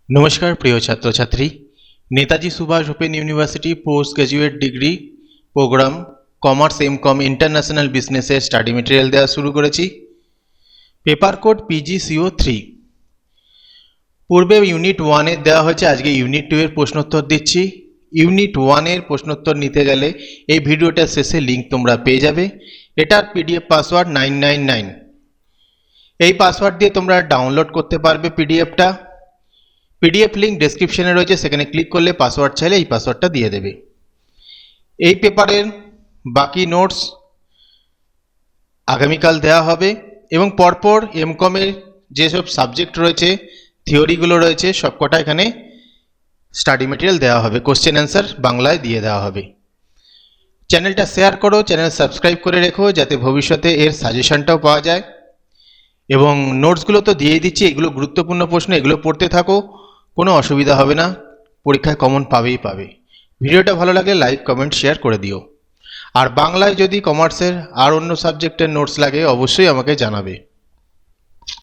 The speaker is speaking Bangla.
নমস্কার প্রিয় ছাত্রছাত্রী, Netaji Subhas open university post graduate degree programme commerce MCom international বিজনেসের স্টাডি মেটেরিয়াল দেওয়া শুরু করেছি। পেপার কোড PGCO3 পূর্বে ইউনিট 1-এর দেওয়া হয়েছে, আজকে ইউনিট 2 এর প্রশ্নোত্তর দিচ্ছি। ইউনিট 1-এর প্রশ্নোত্তর নিতে গেলে এই ভিডিওটার শেষে লিঙ্ক তোমরা পেয়ে যাবে। এটার PDF পাসওয়ার্ড 999। এই পাসওয়ার্ড দিয়ে তোমরা ডাউনলোড করতে পারবে পিডিএফটা। পিডিএফ লিঙ্ক ডেসক্রিপশনে রয়েছে, সেখানে ক্লিক করলে পাসওয়ার্ড চাইলে এই পাসওয়ার্ডটা দিয়ে দেবে। এই পেপারের বাকি নোটস আগামীকাল দেওয়া হবে এবং পরপর এমকমের যেসব সাবজেক্ট রয়েছে, থিওরিগুলো রয়েছে, সবকটা এখানে স্টাডি মেটেরিয়াল দেওয়া হবে, কোশ্চেন অ্যান্সার বাংলায় দিয়ে দেওয়া হবে। চ্যানেলটা শেয়ার করো, চ্যানেল সাবস্ক্রাইব করে রেখো, যাতে ভবিষ্যতে এর সাজেশনটাও পাওয়া যায়। এবং নোটসগুলো তো দিয়েই দিচ্ছি, এগুলো গুরুত্বপূর্ণ প্রশ্ন, এগুলো পড়তে থাকো, কোনো অসুবিধা হবে না, পরীক্ষায় কমন পাবেই পাবে। ভিডিওটা ভালো লাগলে লাইক কমেন্ট শেয়ার করে দিও। আর বাংলায় যদি কমার্সের আর অন্য সাবজেক্টের নোটস লাগে অবশ্যই আমাকে জানাবে।